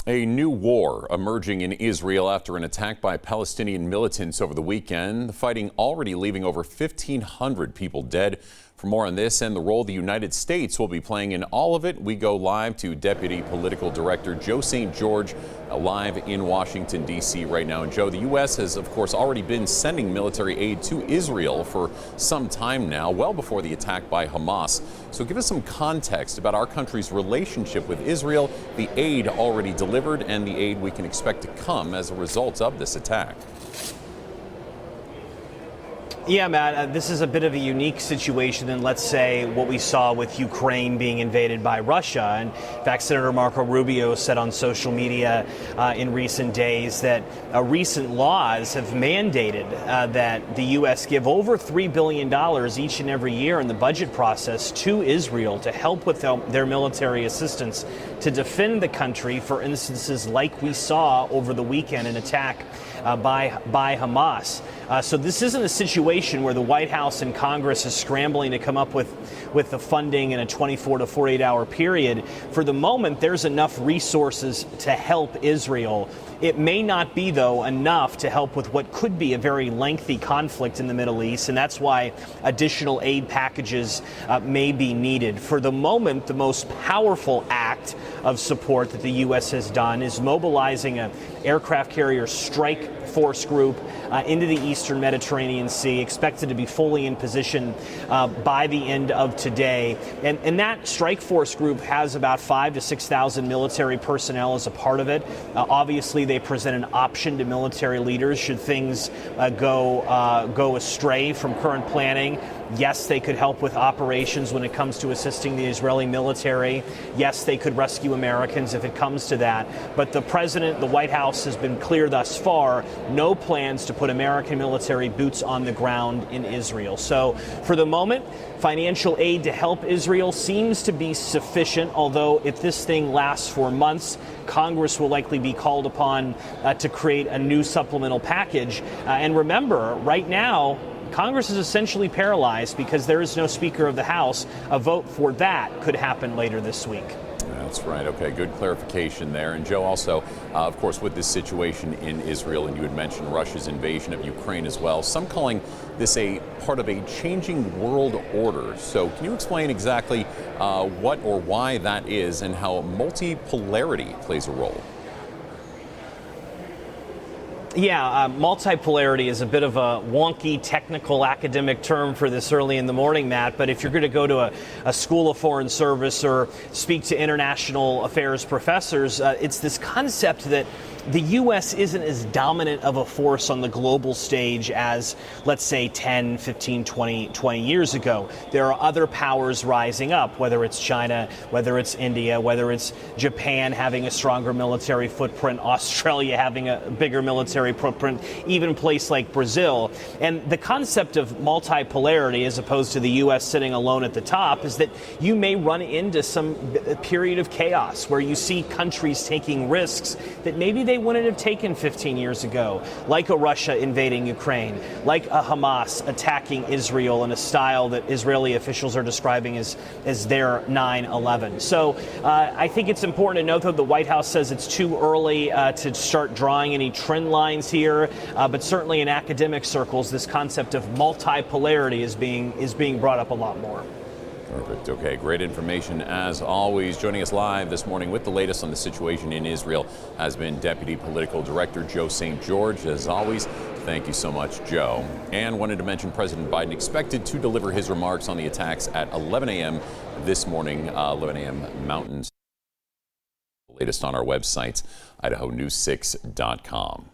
A new war emerging in Israel after an attack by Palestinian militants over the weekend. The fighting already leaving over 1,500 people dead. For more on this and the role the United States will be playing in all of it, we go live to Deputy Political Director Joe St. George, live in Washington, D.C. right now. And Joe, the U.S. has, of course, already been sending military aid to Israel for some time now, well before the attack by Hamas. So give us some context about our country's relationship with Israel, the aid already delivered, and the aid we can expect to come as a result of this attack. Yeah, Matt, this is a bit of a unique situation than, let's say, what we saw with Ukraine being invaded by Russia. And in fact, Senator Marco Rubio said on social media in recent days that recent laws have mandated that the U.S. give over $3 billion each and every year in the budget process to Israel to help with their military assistance to defend the country for instances like we saw over the weekend, an attack by Hamas. So this isn't a situation where the White House and Congress is scrambling to come up with the funding in a 24 to 48 hour period. For the moment, there's enough resources to help Israel. It may not be, though, enough to help with what could be a very lengthy conflict in the Middle East, and that's why additional aid packages may be needed. For the moment, the most powerful act of support that the U.S. has done is mobilizing an aircraft carrier strike force group into the eastern Mediterranean Sea, expected to be fully in position by the end of today. And that strike force group has about 5,000 to 6,000 military personnel as a part of it. Obviously, they present an option to military leaders should things go astray from current planning. Yes, they could help with operations when it comes to assisting the Israeli military. Yes, they could rescue Americans if it comes to that. But the president, the White House, has been clear thus far, no plans to put American military boots on the ground in Israel. So for the moment, financial aid to help Israel seems to be sufficient, although if this thing lasts for months, Congress will likely be called upon to create a new supplemental package. And remember, right now, Congress is essentially paralyzed because there is no Speaker of the House. A vote for that could happen later this week. That's right. Okay, good clarification there. And Joe, also, of course, with this situation in Israel, and you had mentioned Russia's invasion of Ukraine as well, some calling this a part of a changing world order. So can you explain exactly what or why that is and how multipolarity plays a role? Yeah, multipolarity is a bit of a wonky technical academic term for this early in the morning, Matt. But if you're going to go to a school of foreign service or speak to international affairs professors, it's this concept that the U.S. isn't as dominant of a force on the global stage as, let's say, 10, 15, 20 years ago. There are other powers rising up, whether it's China, whether it's India, whether it's Japan having a stronger military footprint, Australia having a bigger military footprint, even a place like Brazil. And the concept of multipolarity, as opposed to the U.S. sitting alone at the top, is that you may run into some period of chaos where you see countries taking risks that maybe they wouldn't have taken 15 years ago, like a Russia invading Ukraine, like a Hamas attacking Israel in a style that Israeli officials are describing as their 9/11. So I think it's important to note that the White House says it's too early to start drawing any trend lines here, but certainly in academic circles, this concept of multipolarity is being brought up a lot more. Perfect. Okay, great information as always. Joining us live this morning with the latest on the situation in Israel has been Deputy Political Director Joe St. George. As always, thank you so much, Joe. And wanted to mention President Biden expected to deliver his remarks on the attacks at 11 a.m. this morning, 11 a.m. Mountain. Latest on our website, idahonews6.com.